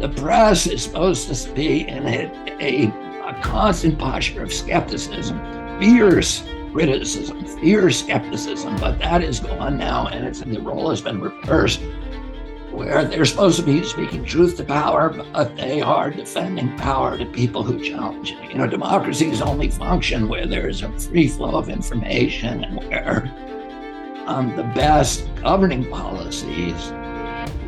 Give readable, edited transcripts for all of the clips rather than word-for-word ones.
The press is supposed to be in a constant posture of skepticism, fierce criticism, fierce skepticism, but that is gone now, and the role has been reversed, where they're supposed to be speaking truth to power, but they are defending power to people who challenge it. Democracies only function where there's a free flow of information and where the best governing policies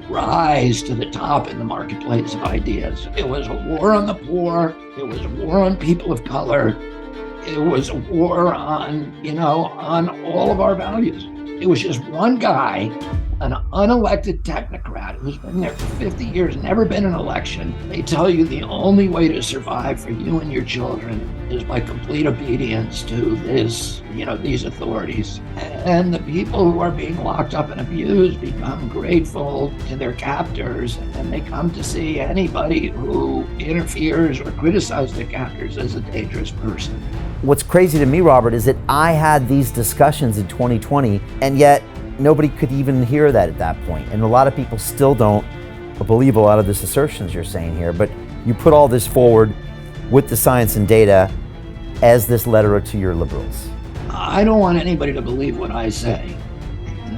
rise to the top in the marketplace of ideas. It was a war on the poor. It was a war on people of color. It was a war on all of our values. It was just one guy, an unelected technocrat who's been there for 50 years, never been in an election. They tell you the only way to survive for you and your children is by complete obedience to these authorities. And the people who are being locked up and abused become grateful to their captors, and they come to see anybody who interferes or criticizes their captors as a dangerous person. What's crazy to me, Robert, is that I had these discussions in 2020, and yet nobody could even hear that at that point. And a lot of people still don't believe a lot of this assertions you're saying here, but you put all this forward with the science and data as this letter to your liberals. I don't want anybody to believe what I say.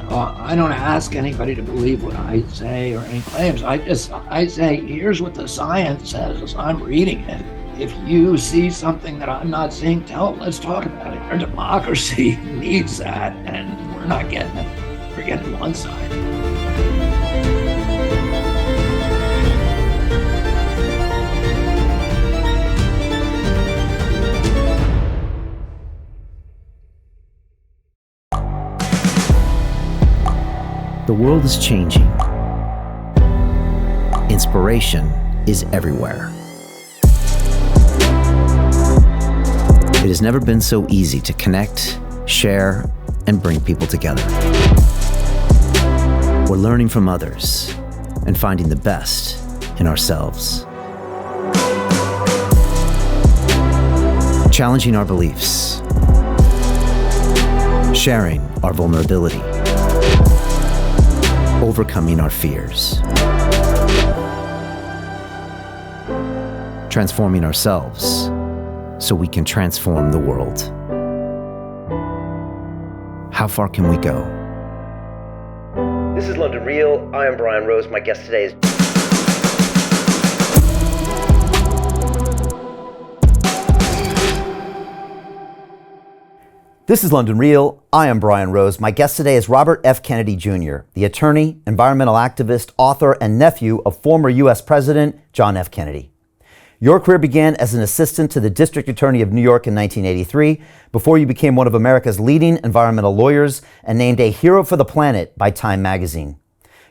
I don't ask anybody to believe what I say or any claims. I say, here's what the science says as I'm reading it. If you see something that I'm not seeing, let's talk about it. Our democracy needs that, and we're not getting it. We're getting one side. The world is changing. Inspiration is everywhere. It has never been so easy to connect, share, and bring people together. We're learning from others and finding the best in ourselves. Challenging our beliefs, sharing our vulnerability, overcoming our fears, transforming ourselves so we can transform the world. How far can we go? This is London Real. I am Brian Rose. My guest today is... This is London Real. I am Brian Rose. My guest today is Robert F. Kennedy Jr., the attorney, environmental activist, author, and nephew of former U.S. President John F. Kennedy. Your career began as an assistant to the District Attorney of New York in 1983, before you became one of America's leading environmental lawyers and named a Hero for the Planet by Time magazine.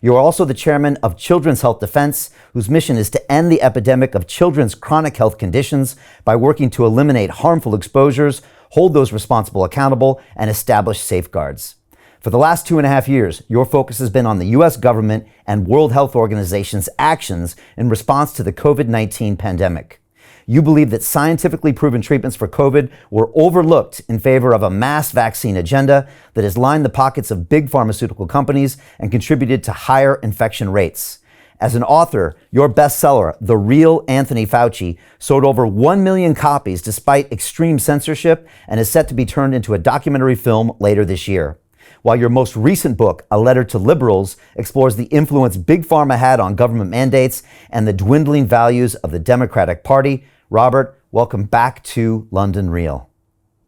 You are also the chairman of Children's Health Defense, whose mission is to end the epidemic of children's chronic health conditions by working to eliminate harmful exposures, hold those responsible accountable, and establish safeguards. For the last 2.5 years, your focus has been on the U.S. government and World Health Organization's actions in response to the COVID-19 pandemic. You believe that scientifically proven treatments for COVID were overlooked in favor of a mass vaccine agenda that has lined the pockets of big pharmaceutical companies and contributed to higher infection rates. As an author, your bestseller, The Real Anthony Fauci, sold over 1 million copies despite extreme censorship and is set to be turned into a documentary film later this year. While your most recent book, A Letter to Liberals, explores the influence Big Pharma had on government mandates and the dwindling values of the Democratic Party. Robert, welcome back to London Real.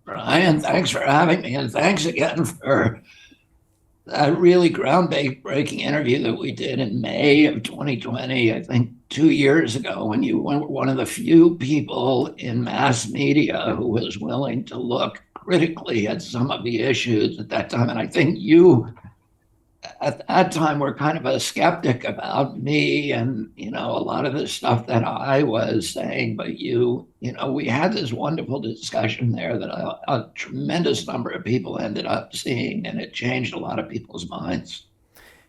Brian, thanks for having me, and thanks again for that really groundbreaking interview that we did in May of 2020, I think 2 years ago, when you were one of the few people in mass media who was willing to look critically at some of the issues at that time. And I think you, at that time, were kind of a skeptic about me and, a lot of the stuff that I was saying. But we had this wonderful discussion there that a tremendous number of people ended up seeing, and it changed a lot of people's minds.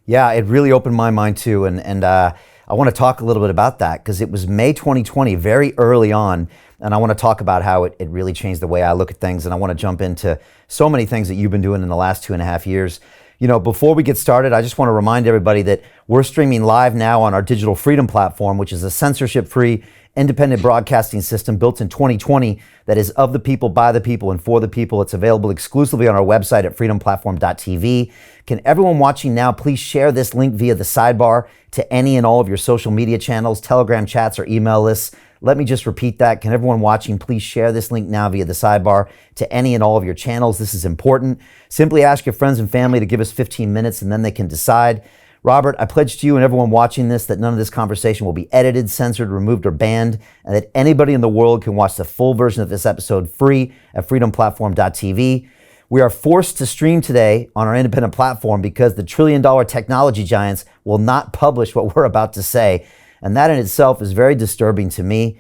Yeah, it really opened my mind too. And I want to talk a little bit about that, because it was May 2020, very early on. And I want to talk about how it really changed the way I look at things. And I want to jump into so many things that you've been doing in the last 2.5 years. Before we get started, I just want to remind everybody that we're streaming live now on our Digital Freedom platform, which is a censorship-free, independent broadcasting system built in 2020 that is of the people, by the people, and for the people. It's available exclusively on our website at freedomplatform.tv. Can everyone watching now please share this link via the sidebar to any and all of your social media channels, Telegram chats, or email lists? Let me just repeat that. Can everyone watching please share this link now via the sidebar to any and all of your channels? This is important. Simply ask your friends and family to give us 15 minutes and then they can decide. Robert, I pledge to you and everyone watching this that none of this conversation will be edited, censored, removed, or banned, and that anybody in the world can watch the full version of this episode free at freedomplatform.tv. We are forced to stream today on our independent platform because the trillion-dollar technology giants will not publish what we're about to say. And that in itself is very disturbing to me.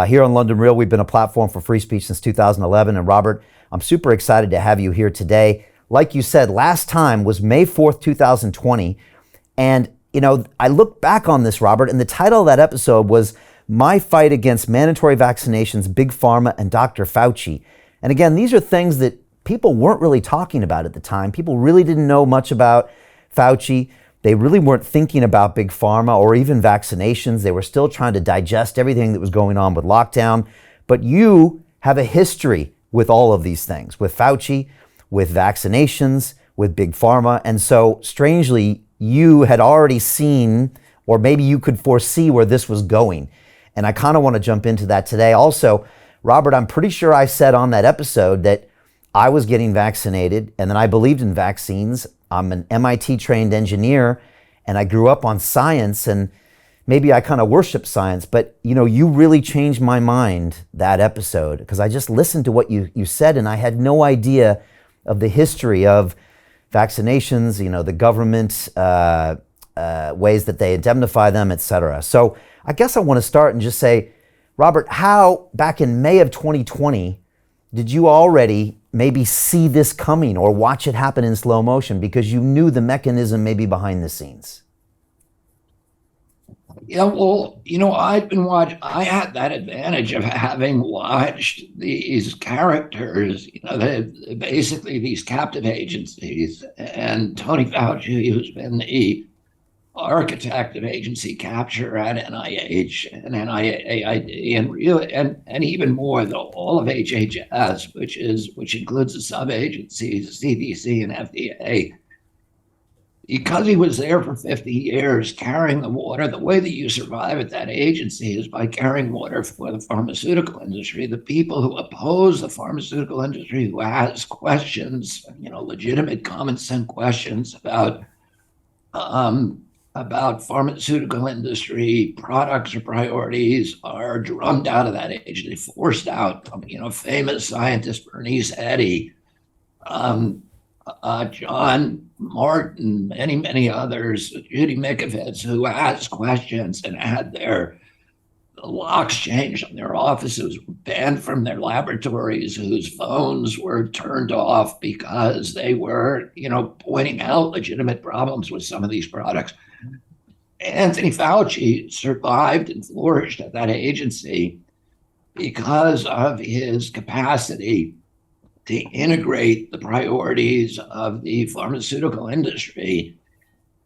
Here on London Real, we've been a platform for free speech since 2011. And Robert, I'm super excited to have you here today. Like you said, last time was May 4th, 2020. And, I look back on this, Robert, and the title of that episode was My Fight Against Mandatory Vaccinations, Big Pharma, and Dr. Fauci. And again, these are things that people weren't really talking about at the time. People really didn't know much about Fauci. They really weren't thinking about Big Pharma or even vaccinations. They were still trying to digest everything that was going on with lockdown. But you have a history with all of these things, with Fauci, with vaccinations, with Big Pharma. And so strangely, you had already seen, or maybe you could foresee where this was going. And I kind of want to jump into that today. Also, Robert, I'm pretty sure I said on that episode that I was getting vaccinated and then I believed in vaccines. I'm an MIT trained engineer and I grew up on science and maybe I kind of worship science, but you really changed my mind that episode because I just listened to what you said and I had no idea of the history of vaccinations, the government, ways that they indemnify them, etc. So I guess I want to start and just say, Robert, how back in May of 2020, did you already maybe see this coming or watch it happen in slow motion because you knew the mechanism maybe behind the scenes? Yeah, well, I had that advantage of having watched these characters, basically these captive agencies, and Tony Fauci, who's been the architect of agency capture at NIH and NIAID and even more, all of HHS, which includes the sub-agencies, CDC and FDA. Because he was there for 50 years carrying the water, the way that you survive at that agency is by carrying water for the pharmaceutical industry. The people who oppose the pharmaceutical industry, who ask questions, legitimate common sense questions about pharmaceutical industry products or priorities, are drummed out of that agency, forced out. Famous scientist Bernice Eddy, John Martin, many others, Judy Mikovits, who asked questions and had their locks changed on their offices, banned from their laboratories, whose phones were turned off because they were, pointing out legitimate problems with some of these products. Anthony Fauci survived and flourished at that agency because of his capacity to integrate the priorities of the pharmaceutical industry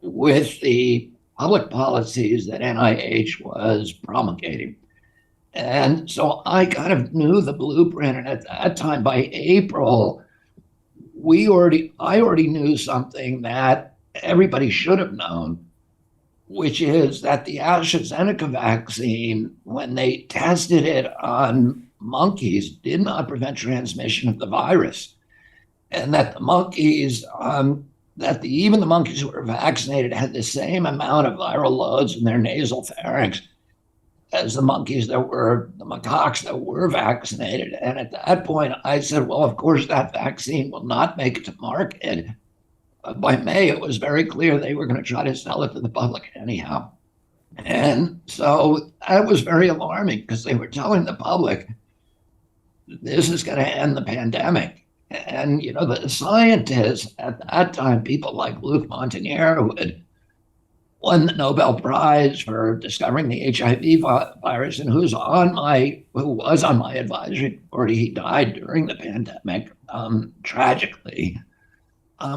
with the public policies that NIH was promulgating. And so I kind of knew the blueprint. And at that time, by April, I already knew something that everybody should have known, which is that the AstraZeneca vaccine, when they tested it on monkeys, did not prevent transmission of the virus, and that the monkeys, even the monkeys who were vaccinated had the same amount of viral loads in their nasal pharynx as the macaques that were vaccinated. And at that point, I said, well, of course, that vaccine will not make it to market. By May, it was very clear they were going to try to sell it to the public anyhow. And so that was very alarming because they were telling the public, this is going to end the pandemic. And, the scientists at that time, people like Luc Montagnier, who had won the Nobel Prize for discovering the HIV virus and who was on my advisory board, he died during the pandemic, tragically.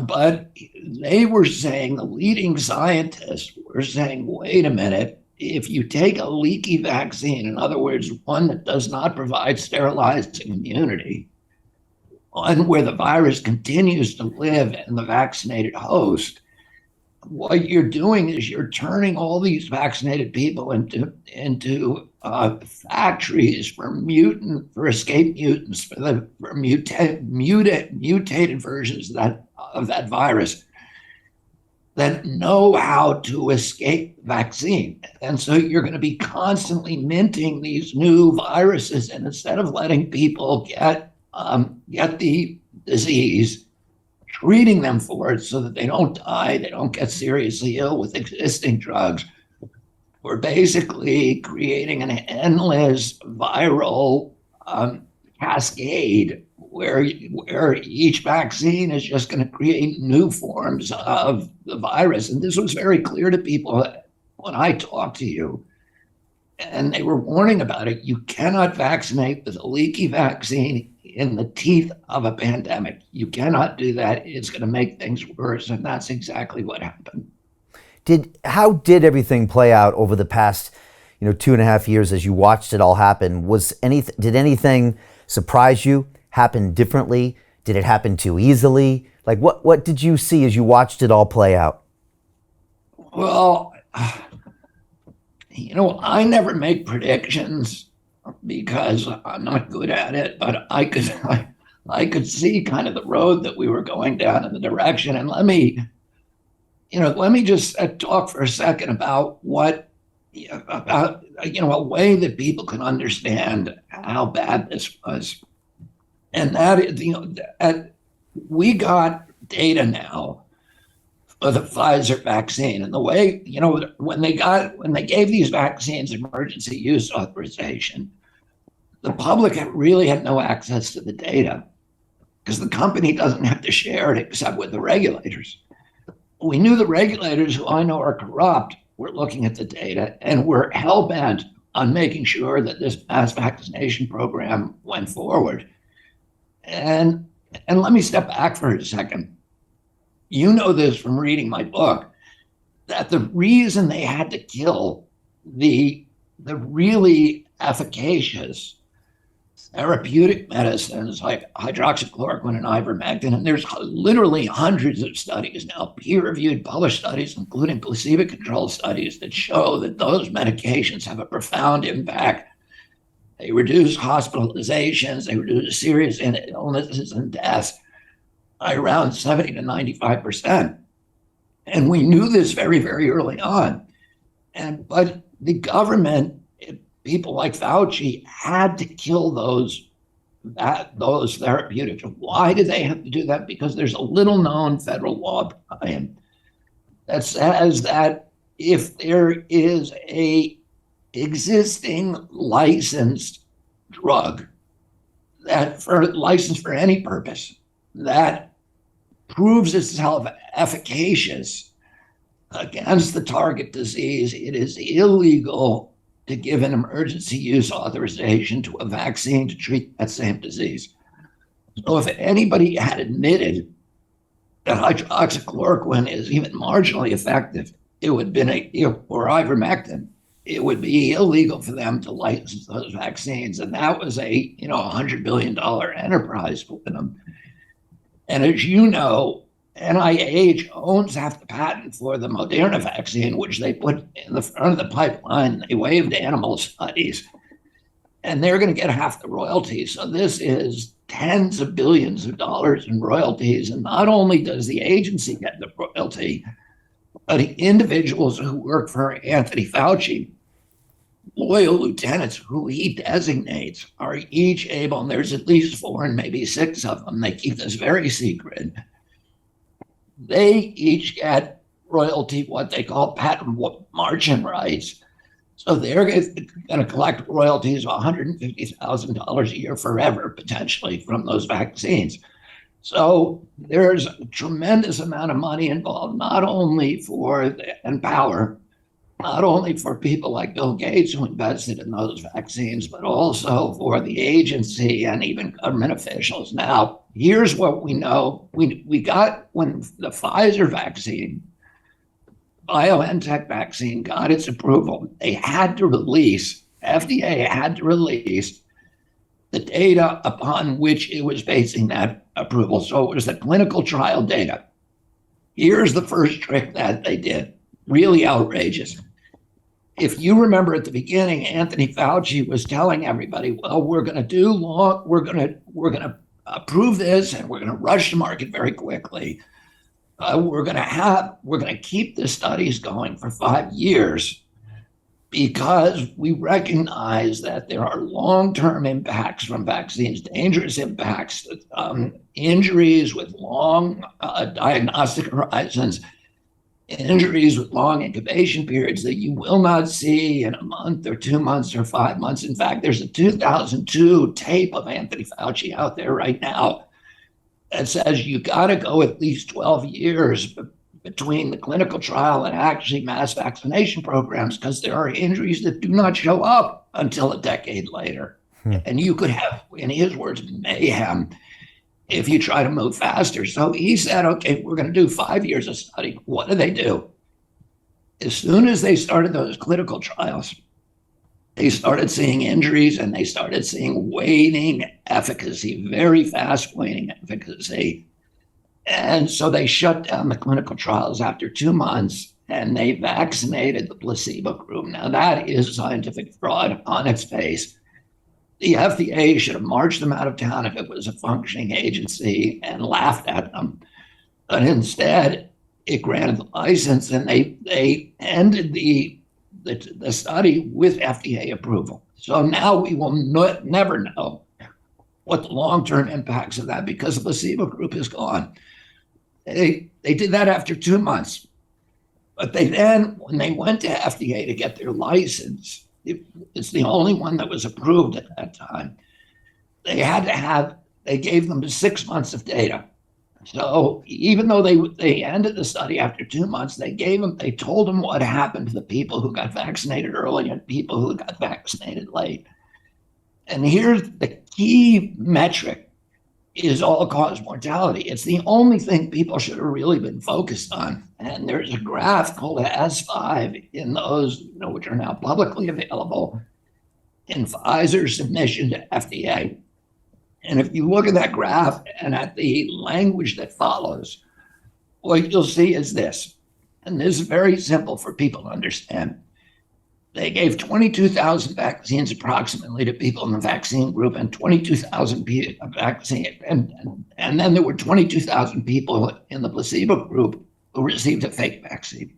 But they were saying, the leading scientists were saying, wait a minute, if you take a leaky vaccine, in other words, one that does not provide sterilized immunity, one where the virus continues to live in the vaccinated host, what you're doing is you're turning all these vaccinated people into factories for escape mutants, for mutated versions of that virus that know how to escape vaccine. And so you're going to be constantly minting these new viruses, and instead of letting people get the disease, treating them for it so that they don't die, they don't get seriously ill with existing drugs, we're basically creating an endless viral cascade where each vaccine is just going to create new forms of the virus. And this was very clear to people when I talked to you, and they were warning about it. You cannot vaccinate with a leaky vaccine in the teeth of a pandemic. You cannot do that. It's going to make things worse. And that's exactly what happened. How did everything play out over the past, 2.5 years as you watched it all happen? Did anything surprise you, happen differently? Did it happen too easily? Like what did you see as you watched it all play out? Well, I never make predictions because I'm not good at it, but I could see kind of the road that we were going down in the direction. And let me just talk for a second about a way that people can understand how bad this was. And that is, we got data now for the Pfizer vaccine, and the way, when they gave these vaccines emergency use authorization, the public really had no access to the data because the company doesn't have to share it except with the regulators. We knew the regulators, who I know are corrupt, were looking at the data and were hell-bent on making sure that this mass vaccination program went forward. And let me step back for a second. You know this from reading my book, that the reason they had to kill the really efficacious therapeutic medicines like hydroxychloroquine and ivermectin, and there's literally hundreds of studies now, peer-reviewed, published studies, including placebo-controlled studies, that show that those medications have a profound impact. They reduce hospitalizations, they reduce serious illnesses and deaths by around 70 to 95%. And we knew this very, very early on. But the government, people like Fauci, had to kill those therapeutics. Why do they have to do that? Because there's a little known federal law that says that if there is a existing licensed drug licensed for any purpose that proves itself efficacious against the target disease, it is illegal to give an emergency use authorization to a vaccine to treat that same disease. So if anybody had admitted that hydroxychloroquine is even marginally effective, it would be or ivermectin, it would be illegal for them to license those vaccines. And that was a $100 billion enterprise for them. And as you know, NIH owns half the patent for the Moderna vaccine, which they put in the front of the pipeline. They waived animal studies, and they're going to get half the royalties. So this is tens of billions of dollars in royalties. And not only does the agency get the royalty, but individuals who work for Anthony Fauci, loyal lieutenants who he designates, are each able, and there's at least 4 and maybe 6 of them, they keep this very secret, they each get royalty, what they call patent margin rights. So they're going to collect royalties of $150,000 a year forever, potentially, from those vaccines. So there's a tremendous amount of money involved, not only and power, not only for people like Bill Gates who invested in those vaccines, but also for the agency and even government officials. Now, here's what we know. We got, when the Pfizer vaccine, BioNTech vaccine got its approval, FDA had to release the data upon which it was basing that approval. So it was the clinical trial data. Here's the first trick that they did, really outrageous. If you remember at the beginning, Anthony Fauci was telling everybody, well, we're going to approve this and we're going to rush the market very quickly. We're going to keep the studies going for 5 years because we recognize that there are long-term impacts from vaccines, dangerous impacts, injuries with long diagnostic horizons, injuries with long incubation periods that you will not see in a month or 2 months or 5 months. In fact, there's a 2002 tape of Anthony Fauci out there right now that says you got to go at least 12 years between the clinical trial and actually mass vaccination programs because there are injuries that do not show up until a decade later. And you could have, in his words, mayhem if you try to move faster. So he said, okay, we're going to do 5 years of study. What do? As soon as they started those clinical trials, they started seeing injuries and they started seeing waning efficacy, very fast waning efficacy. And so they shut down the clinical trials after 2 months and they vaccinated the placebo group. Now that is scientific fraud on its face. The FDA should have marched them out of town if it was a functioning agency and laughed at them. But instead, it granted the license and they ended the study with FDA approval. So now we will never know what the long-term impacts of that because the placebo group is gone. They did that after 2 months. But they then, when they went to FDA to get their license, it's the only one that was approved at that time. They gave them 6 months of data. So even though they ended the study after 2 months, they told them what happened to the people who got vaccinated early and people who got vaccinated late. And here's the key metric is all-cause mortality. It's the only thing people should have really been focused on. And there's a graph called S5 in those, which are now publicly available in Pfizer's submission to FDA. And if you look at that graph and at the language that follows, what you'll see is this. And this is very simple for people to understand. They gave 22,000 vaccines approximately to people in the vaccine group and 22,000 vaccine. And then there were 22,000 people in the placebo group who received a fake vaccine.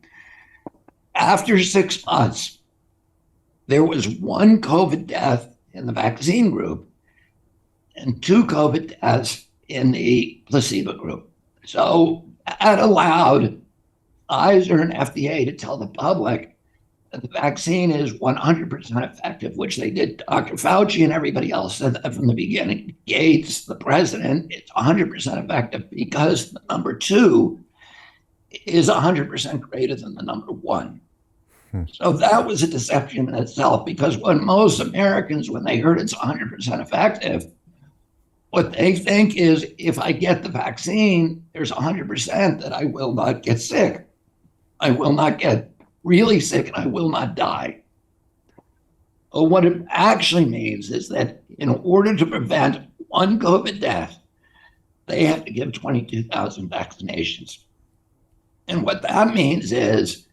After 6 months, there was 1 COVID death in the vaccine group and 2 COVID deaths in the placebo group. So that allowed Pfizer and FDA to tell the public that the vaccine is 100% effective, which they did. Dr. Fauci and everybody else said that from the beginning. Gates, the president, it's 100% effective because the number 2 is 100% greater than the number 1. So that was a deception in itself because when most Americans, when they heard it's 100% effective, what they think is if I get the vaccine, there's 100% that I will not get sick. I will not get really sick and I will not die. But what it actually means is that in order to prevent 1 COVID death, they have to give 22,000 vaccinations. And what that means is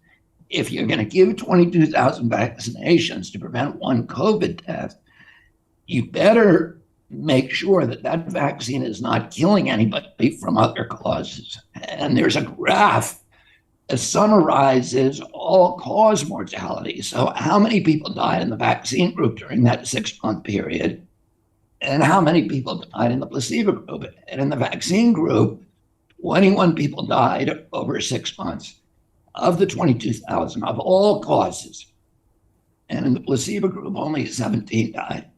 if you're going to give 22,000 vaccinations to prevent 1 COVID death, you better make sure that that vaccine is not killing anybody from other causes. And there's a graph that summarizes all-cause mortality. So how many people died in the vaccine group during that 6-month period, and how many people died in the placebo group? And in the vaccine group, 21 people died over 6 months of the 22,000 of all causes. And in the placebo group, only 17 died.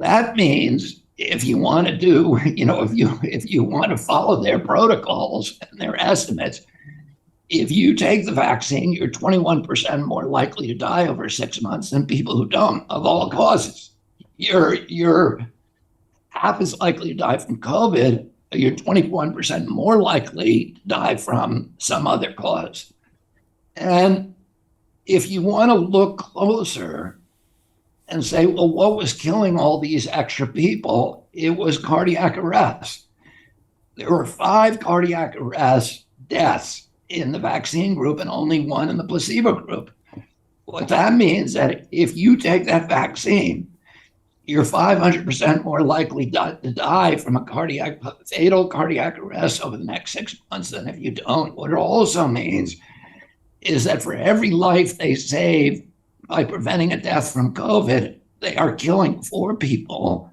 That means if you want to do, if you want to follow their protocols and their estimates, if you take the vaccine, you're 21% more likely to die over 6 months than people who don't, of all causes. You're half as likely to die from COVID. You're 21% more likely to die from some other cause. And if you want to look closer and say, well, what was killing all these extra people? It was cardiac arrest. There were 5 cardiac arrest deaths in the vaccine group and only 1 in the placebo group. What that means that if you take that vaccine, you're 500% more likely to die from a fatal cardiac arrest over the next 6 months than if you don't. What it also means is that for every life they save by preventing a death from COVID, they are killing 4 people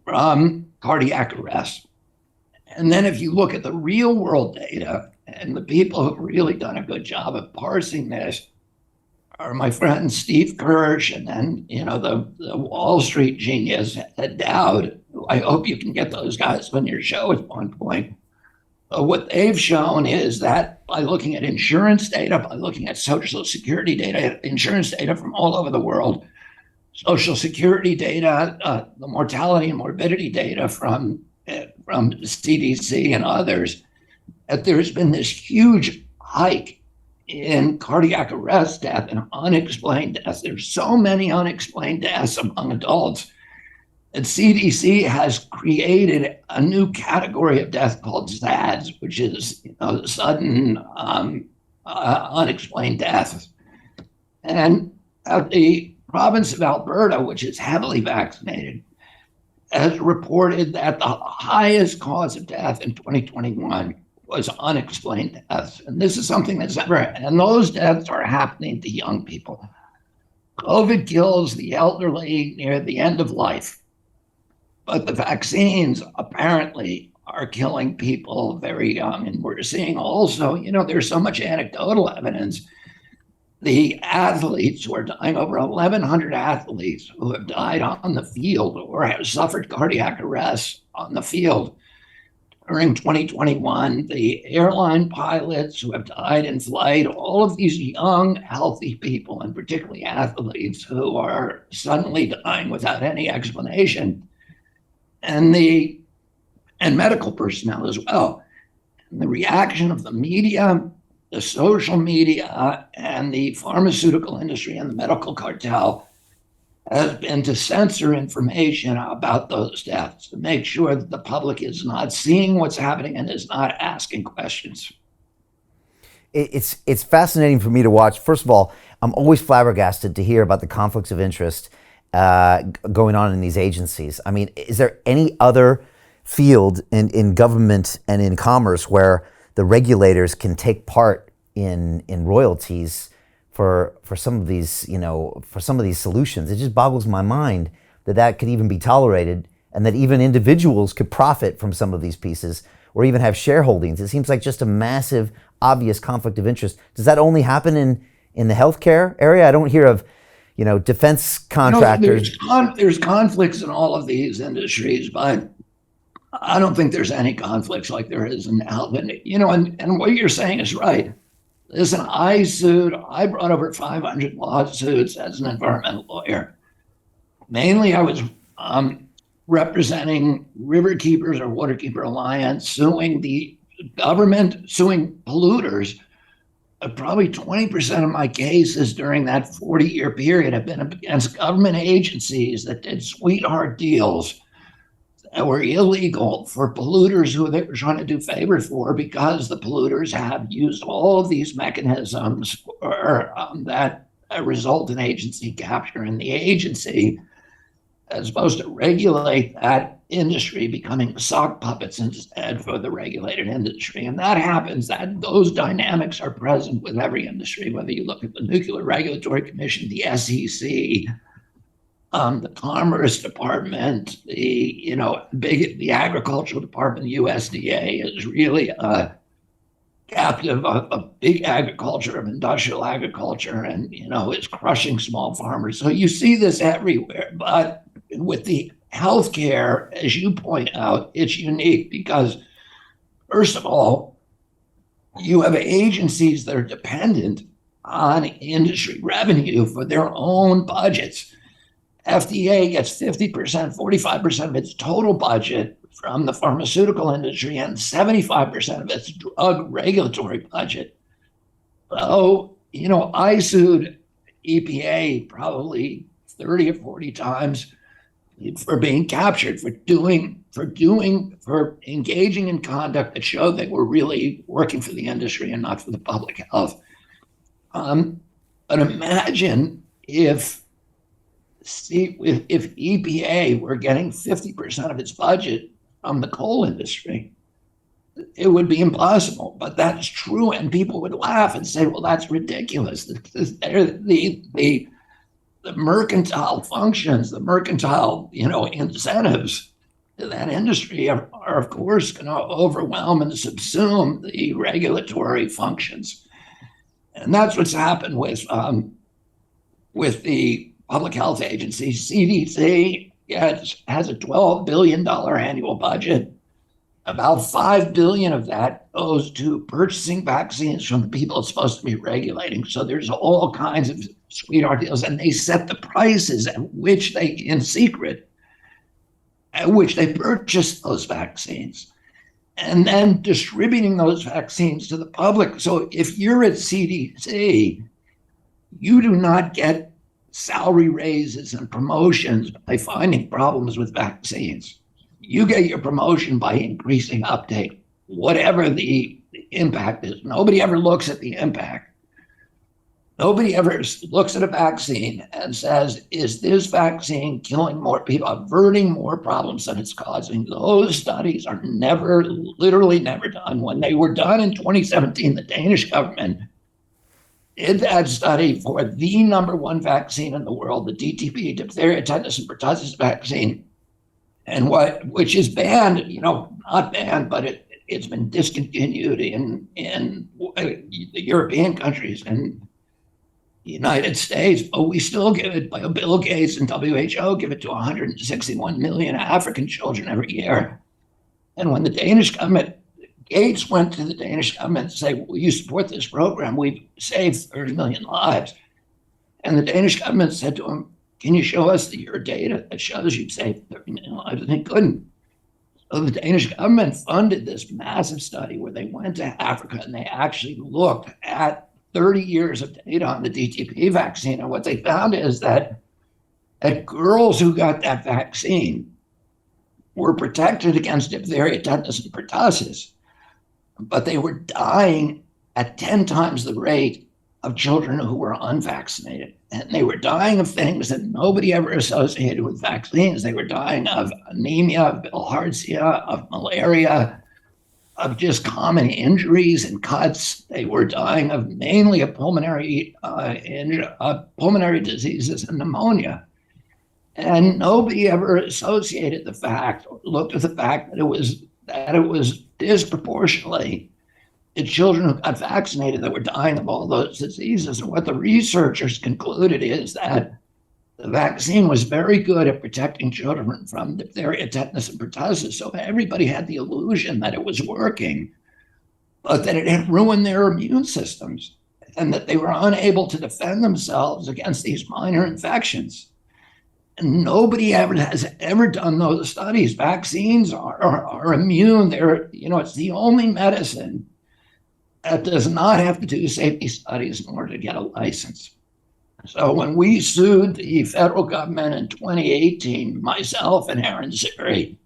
from cardiac arrest. And then if you look at the real world data, and the people who've really done a good job of parsing this are my friend Steve Kirsch, and then, the Wall Street genius at Dowd. I hope you can get those guys on your show at one point. But what they've shown is that by looking at insurance data, by looking at Social Security data, insurance data from all over the world, Social Security data, the mortality and morbidity data from CDC and others, that there's been this huge hike in cardiac arrest death and unexplained deaths. There's so many unexplained deaths among adults that CDC has created a new category of death called SADS, which is sudden unexplained deaths. And the province of Alberta, which is heavily vaccinated, has reported that the highest cause of death in 2021 was unexplained deaths. And this is something and those deaths are happening to young people. COVID kills the elderly near the end of life, but the vaccines apparently are killing people very young. And we're seeing also, there's so much anecdotal evidence. The athletes who are dying, over 1,100 athletes who have died on the field or have suffered cardiac arrest on the field during 2021, the airline pilots who have died in flight, all of these young, healthy people, and particularly athletes who are suddenly dying without any explanation, and medical personnel as well. And the reaction of the media, the social media, and the pharmaceutical industry and the medical cartel has been to censor information about those deaths, to make sure that the public is not seeing what's happening and is not asking questions. It's fascinating for me to watch. First of all, I'm always flabbergasted to hear about the conflicts of interest going on in these agencies. I mean, is there any other field in government and in commerce where the regulators can take part in royalties for some of these, for some of these solutions? It just boggles my mind that could even be tolerated, and that even individuals could profit from some of these pieces or even have shareholdings. It seems like just a massive, obvious conflict of interest. Does that only happen in the healthcare area? I don't hear of, defense contractors. There's conflicts in all of these industries, but I don't think there's any conflicts like there is in health. And what you're saying is right. Listen, I brought over 500 lawsuits as an environmental lawyer. Mainly I was representing Riverkeepers or Waterkeeper Alliance, suing the government, suing polluters. Probably 20% of my cases during that 40-year period have been against government agencies that did sweetheart deals that were illegal for polluters who they were trying to do favors for, because the polluters have used all of these mechanisms that result in agency capture. And the agency is supposed to regulate that industry, becoming sock puppets instead for the regulated industry. And that happens, those dynamics are present with every industry, whether you look at the Nuclear Regulatory Commission, the SEC, the Commerce Department, the Agricultural Department, the USDA is really a captive of big agriculture, of industrial agriculture, and, is crushing small farmers. So you see this everywhere. But with the healthcare, as you point out, it's unique because, first of all, you have agencies that are dependent on industry revenue for their own budgets. FDA gets 50%, 45% of its total budget from the pharmaceutical industry and 75% of its drug regulatory budget. So, I sued EPA probably 30 or 40 times for being captured, for engaging in conduct that showed they were really working for the industry and not for the public health. But imagine if EPA were getting 50% of its budget from the coal industry, it would be impossible. But that's true, and people would laugh and say, "Well, that's ridiculous." The mercantile functions, the mercantile, incentives to that industry are of course going to overwhelm and subsume the regulatory functions, and that's what's happened with the public health agency. CDC has a $12 billion annual budget. About $5 billion of that goes to purchasing vaccines from the people it's supposed to be regulating. So there's all kinds of sweetheart deals, and they set the prices at which they purchase those vaccines, and then distributing those vaccines to the public. So if you're at CDC, you do not get salary raises and promotions by finding problems with vaccines. You get your promotion by increasing uptake, whatever the impact is. Nobody ever looks at the impact. Nobody ever looks at a vaccine and says, is this vaccine killing more people, averting more problems than it's causing? Those studies are literally never done. When they were done in 2017, the Danish government did that study for the number one vaccine in the world, the DTP, diphtheria, tetanus, and pertussis vaccine, and which is banned, not banned, but it's been discontinued in the European countries and the United States, but we still give it, by Bill Gates and WHO give it to 161 million African children every year. And when the Danish government, Gates went to the Danish government to say, will you support this program? We've saved 30 million lives. And the Danish government said to him, can you show us your data that shows you've saved 30 million lives? And they couldn't. So the Danish government funded this massive study where they went to Africa and they actually looked at 30 years of data on the DTP vaccine. And what they found is that girls who got that vaccine were protected against diphtheria, tetanus, and pertussis, but they were dying at 10 times the rate of children who were unvaccinated. And they were dying of things that nobody ever associated with vaccines. They were dying of anemia, of bilharzia, of malaria, of just common injuries and cuts. They were dying of mainly of pulmonary diseases and pneumonia. And nobody ever associated the fact, or looked at the fact that it was disproportionately the children who got vaccinated that were dying of all those diseases. And what the researchers concluded is that the vaccine was very good at protecting children from diphtheria, tetanus, and pertussis. So everybody had the illusion that it was working, but that it had ruined their immune systems and that they were unable to defend themselves against these minor infections. And nobody has ever done those studies. Vaccines are immune. It's the only medicine that does not have to do safety studies in order to get a license. So when we sued the federal government in 2018, myself and Aaron Ziri,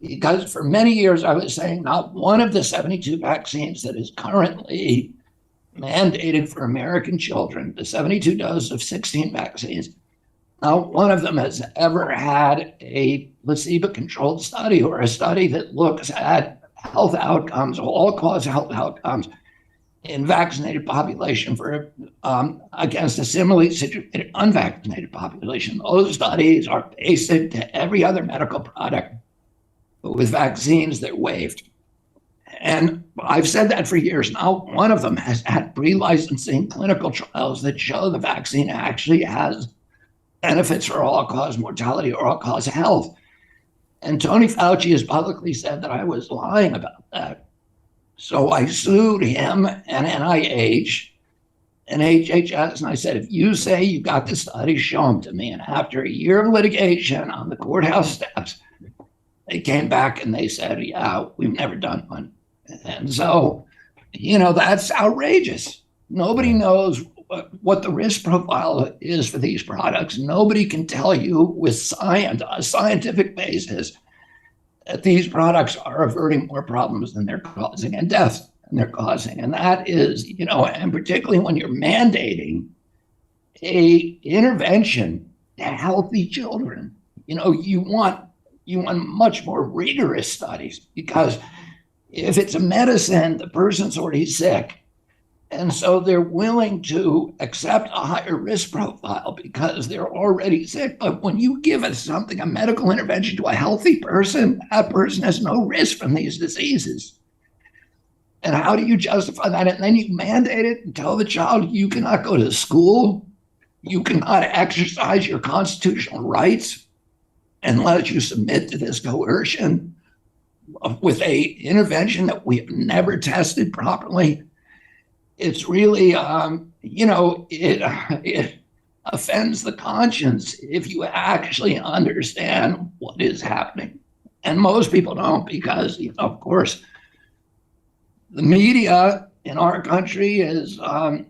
because for many years I was saying not one of the 72 vaccines that is currently mandated for American children, the 72 doses of 16 vaccines, not one of them has ever had a placebo-controlled study or a study that looks at health outcomes, all-cause health outcomes in vaccinated population against a similarly situated unvaccinated population. Those studies are basic to every other medical product, but with vaccines they're waived. And I've said that for years. Now, one of them has had pre-licensing clinical trials that show the vaccine actually has benefits for all-cause mortality or all-cause health. And Tony Fauci has publicly said that I was lying about that. So I sued him and NIH and HHS, and I said, if you say you got the studies, show them to me. And after a year of litigation on the courthouse steps, they came back and they said, yeah, we've never done one. And so, that's outrageous. Nobody knows what the risk profile is for these products. Nobody can tell you with a scientific basis that these products are averting more problems than they're causing and deaths than they're causing. And that is, and particularly when you're mandating a intervention to healthy children, you want much more rigorous studies, because if it's a medicine, the person's already sick. And so they're willing to accept a higher risk profile because they're already sick. But when you give us something, a medical intervention to a healthy person, that person has no risk from these diseases. And how do you justify that? And then you mandate it and tell the child you cannot go to school, you cannot exercise your constitutional rights unless you submit to this coercion with a intervention that we have never tested properly. It's really, it offends the conscience if you actually understand what is happening. And most people don't, because, of course, the media in our country is an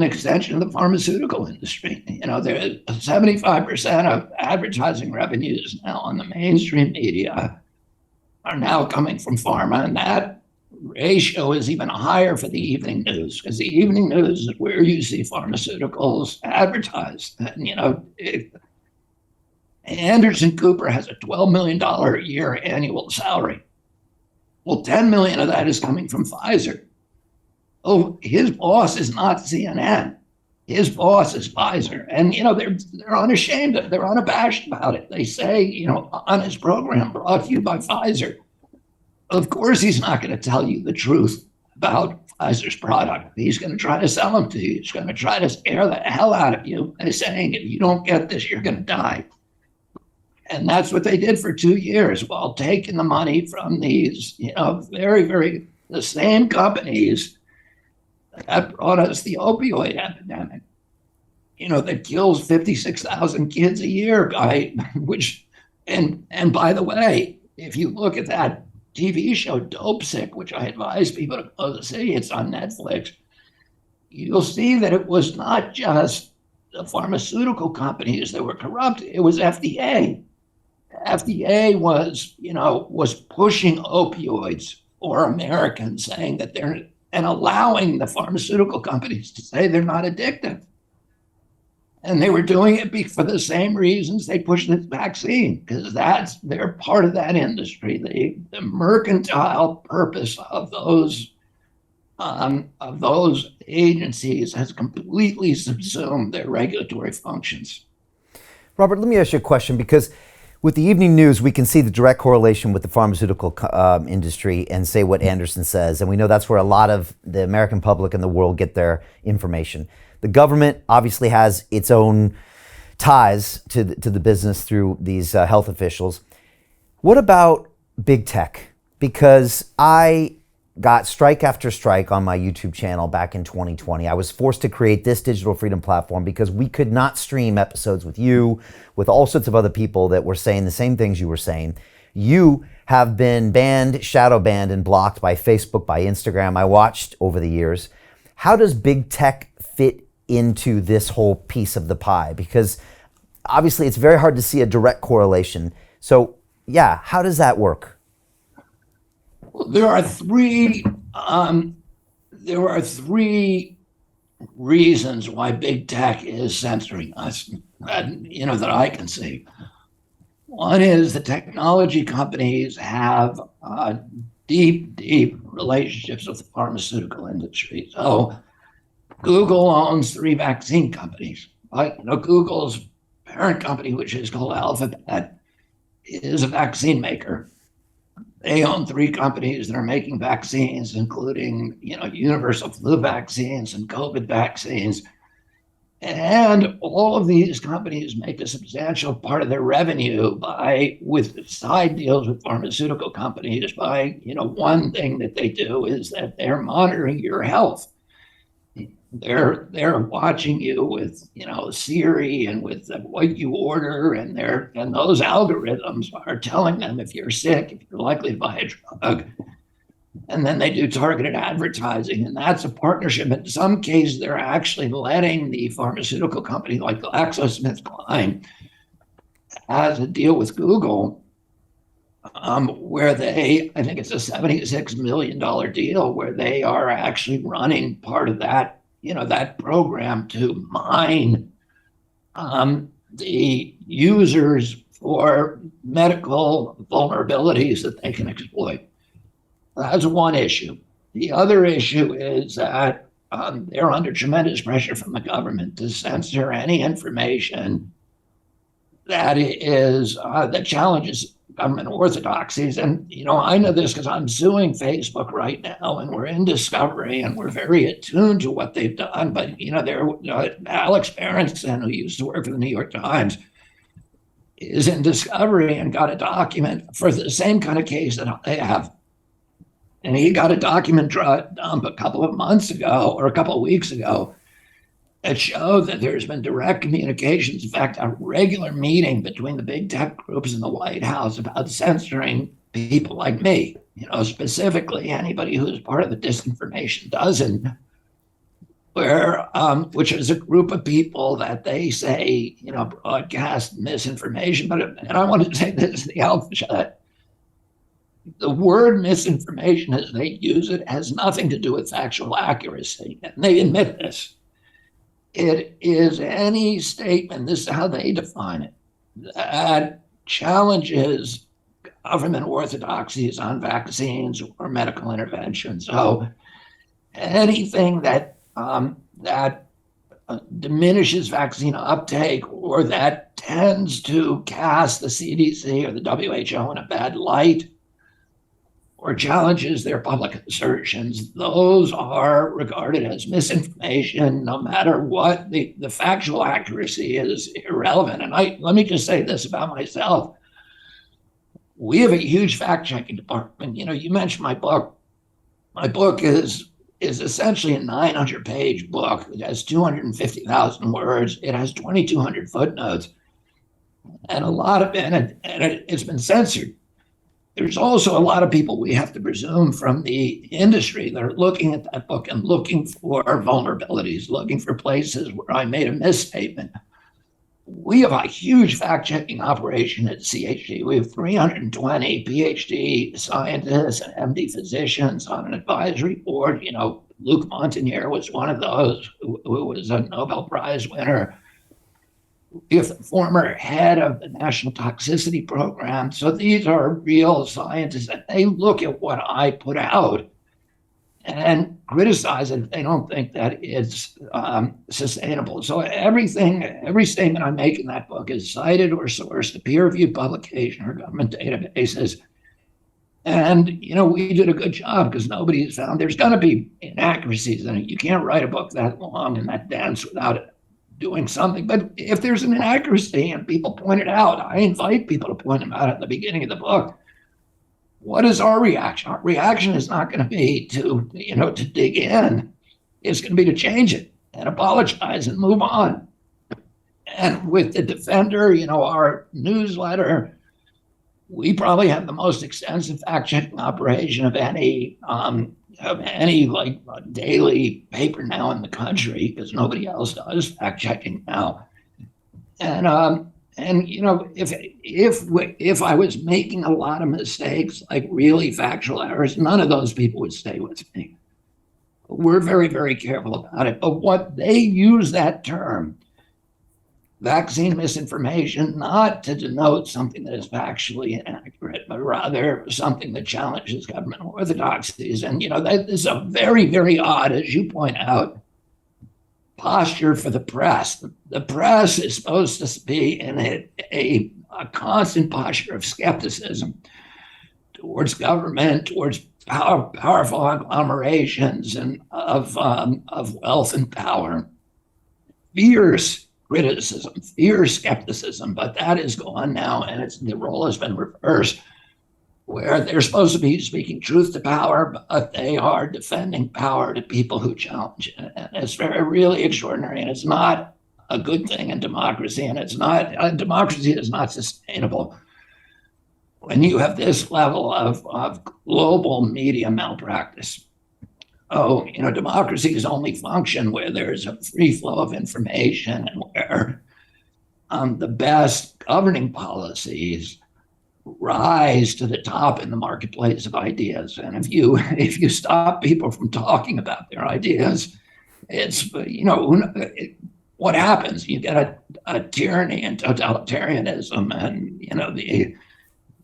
extension of the pharmaceutical industry. There's 75% of advertising revenues now on the mainstream media are now coming from pharma, and that ratio is even higher for the evening news, because the evening news is where you see pharmaceuticals advertised. And, Anderson Cooper has a $12 million a year annual salary. Well, 10 million of that is coming from Pfizer. Oh, his boss is not CNN. His boss is Pfizer. And, they're unashamed, they're unabashed about it. They say, on his program brought to you by Pfizer. Of course, he's not going to tell you the truth about Pfizer's product. He's going to try to sell them to you. He's going to try to scare the hell out of you by saying, if you don't get this, you're going to die. And that's what they did for 2 years, while taking the money from these, very, very, the same companies that brought us the opioid epidemic, that kills 56,000 kids a year, and by the way, if you look at that TV show Dope Sick, which I advise people to go to see, it's on Netflix, you'll see that it was not just the pharmaceutical companies that were corrupt, it was FDA. FDA was pushing opioids for Americans, saying that and allowing the pharmaceutical companies to say they're not addictive. And they were doing it for the same reasons they pushed this vaccine, because they're part of that industry. The mercantile purpose of those agencies has completely subsumed their regulatory functions. Robert, let me ask you a question, because with the evening news, we can see the direct correlation with the pharmaceutical industry and say what Anderson says. And we know that's where a lot of the American public and the world get their information. The government obviously has its own ties to the business through these health officials. What about big tech? Because I got strike after strike on my YouTube channel back in 2020. I was forced to create this digital freedom platform because we could not stream episodes with you, with all sorts of other people that were saying the same things you were saying. You have been banned, shadow banned, and blocked by Facebook, by Instagram. I watched over the years. How does big tech fit into this whole piece of the pie? Because obviously it's very hard to see a direct correlation. So yeah, how does that work? There are three reasons why big tech is censoring us, that I can see. One is the technology companies have deep relationships with the pharmaceutical industry. So Google owns 3 vaccine companies. Google's parent company, which is called Alphabet, is a vaccine maker. They own 3 companies that are making vaccines, including, universal flu vaccines and COVID vaccines. And all of these companies make a substantial part of their revenue with side deals with pharmaceutical companies by, one thing that they do is that they're monitoring your health. They're watching you with, Siri and with what you order, and those algorithms are telling them if you're sick, if you're likely to buy a drug. And then they do targeted advertising, and that's a partnership. In some cases, they're actually letting the pharmaceutical company like GlaxoSmithKline has a deal with Google, where I think it's a $76 million deal, where they are actually running part of that, that program to mine the users for medical vulnerabilities that they can exploit. That's one issue. The other issue is that they're under tremendous pressure from the government to censor any information that challenges government orthodoxies. And, I know this because I'm suing Facebook right now, and we're in discovery, and we're very attuned to what they've done. But, Alex Berenson, who used to work for the New York Times, is in discovery and got a document for the same kind of case that they have. And he got a document dump a couple of months ago or a couple of weeks ago that showed that there's been direct communications, in fact, a regular meeting between the big tech groups in the White House about censoring people like me, specifically anybody who's part of the disinformation dozen, which is a group of people that they say, broadcast misinformation. And I want to say this, the outset. The word misinformation, as they use it, has nothing to do with factual accuracy. And they admit this. It is any statement, this is how they define it, that challenges government orthodoxies on vaccines or medical intervention. So anything that diminishes vaccine uptake or that tends to cast the CDC or the WHO in a bad light, or challenges their public assertions, those are regarded as misinformation, no matter what. The factual accuracy is irrelevant. And let me just say this about myself. We have a huge fact-checking department. You mentioned my book. My book is essentially a 900-page book. It has 250,000 words. It has 2,200 footnotes. And a lot of it, and it's been censored. There's also a lot of people, we have to presume, from the industry that are looking at that book and looking for vulnerabilities, looking for places where I made a misstatement. We have a huge fact-checking operation at CHD. We have 320 PhD scientists and MD physicians on an advisory board. Luc Montagnier was one of those who was a Nobel Prize winner. We have the former head of the National Toxicity Program. So these are real scientists, and they look at what I put out and criticize it if they don't think that it's sustainable. So every statement I make in that book is cited or sourced to peer-reviewed publication or government databases. And, we did a good job because nobody has found there's going to be inaccuracies in it. You can't write a book that long and that dense without it doing something. But if there's an inaccuracy and people point it out, I invite people to point them out at the beginning of the book. What is our reaction? Our reaction is not going to be to dig in. It's going to be to change it and apologize and move on. And with the Defender, our newsletter, we probably have the most extensive fact-checking operation of any daily paper now in the country, because nobody else does fact-checking now. And if I was making a lot of mistakes, like really factual errors, none of those people would stay with me. We're very, very careful about it. But what they use that term, vaccine misinformation, not to denote something that is factually inaccurate, but rather something that challenges government orthodoxies. And, that is a very, very odd, as you point out, posture for the press. The press is supposed to be in a constant posture of skepticism towards government, towards powerful agglomerations and of wealth and power. fierce criticism, fierce skepticism, but that is gone now, and the role has been reversed, where they're supposed to be speaking truth to power, but they are defending power to people who challenge it. And it's really extraordinary, and it's not a good thing in democracy, and democracy is not sustainable when you have this level of global media malpractice. Democracies only function where there's a free flow of information and where the best governing policies rise to the top in the marketplace of ideas. And if you stop people from talking about their ideas, it's, what happens? You get a tyranny and totalitarianism, and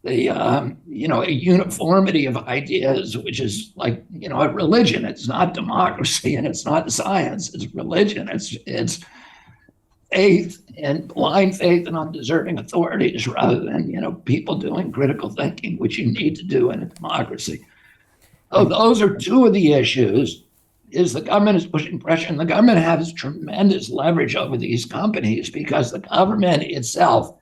a uniformity of ideas, which is like, a religion. It's not democracy, and it's not science. It's religion. It's faith, and blind faith in undeserving authorities, rather than, people doing critical thinking, which you need to do in a democracy. So those are two of the issues. Is the government is pushing pressure, and the government has tremendous leverage over these companies because the government itself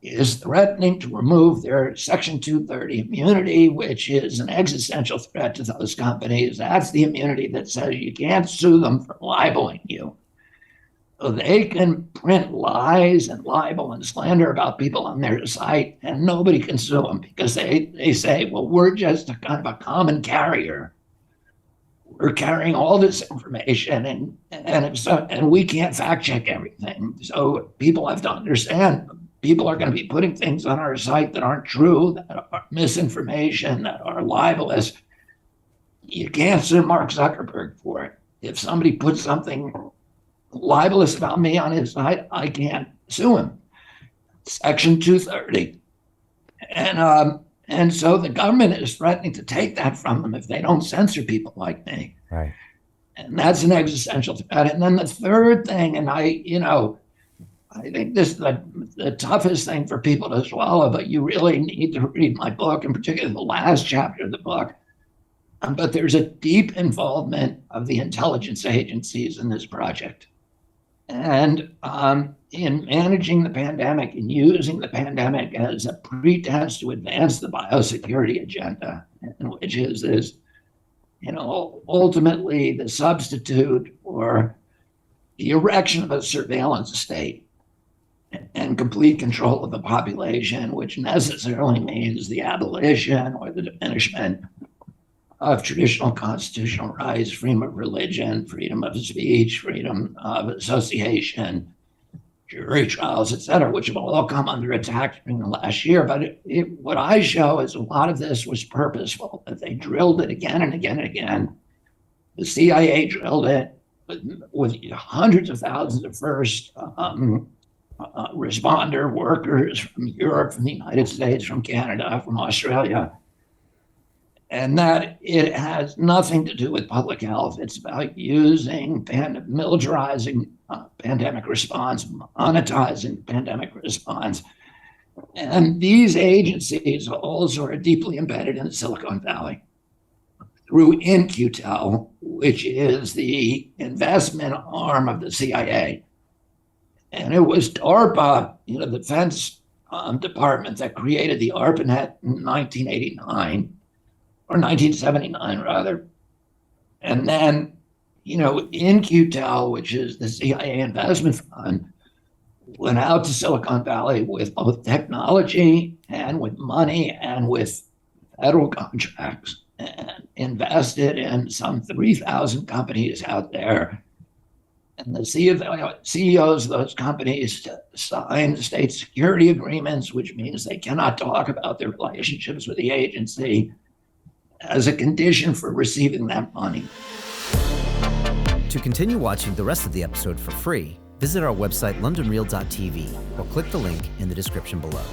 is threatening to remove their Section 230 immunity, which is an existential threat to those companies. That's the immunity that says you can't sue them for libeling you. So they can print lies and libel and slander about people on their site, and nobody can sue them because they say, well, we're just a kind of a common carrier. We're carrying all this information, and we can't fact check everything. So people have to understand, people are going to be putting things on our site that aren't true, that are misinformation, that are libelous. You can't sue Mark Zuckerberg for it. If somebody puts something libelous about me on his site, I can't sue him. Section 230. And so the government is threatening to take that from them if they don't censor people like me. Right. And that's an existential threat. And then the third thing, and I think this is the toughest thing for people to swallow, but you really need to read my book, and particularly the last chapter of the book. But there's a deep involvement of the intelligence agencies in this project. And in managing the pandemic and using the pandemic as a pretense to advance the biosecurity agenda, which is this, ultimately the substitute for the erection of a surveillance state and complete control of the population, which necessarily means the abolition or the diminishment of traditional constitutional rights, freedom of religion, freedom of speech, freedom of association, jury trials, et cetera, which have all come under attack during the last year. But what I show is a lot of this was purposeful, that they drilled it again and again and again. The CIA drilled it with hundreds of thousands of first responder workers from Europe, from the United States, from Canada, from Australia. And that it has nothing to do with public health. It's about using, militarizing pandemic response, monetizing pandemic response. And these agencies also are deeply embedded in Silicon Valley through In-Q-Tel, which is the investment arm of the CIA. And it was DARPA, the Defense Department, that created the ARPANET in 1989. Or 1979, rather. And then, In-Q-Tel, which is the CIA investment fund, went out to Silicon Valley with both technology and with money and with federal contracts, and invested in some 3,000 companies out there. And the CEOs of those companies signed state security agreements, which means they cannot talk about their relationships with the agency, as a condition for receiving that money. To continue watching the rest of the episode for free, visit our website londonreal.tv or click the link in the description below.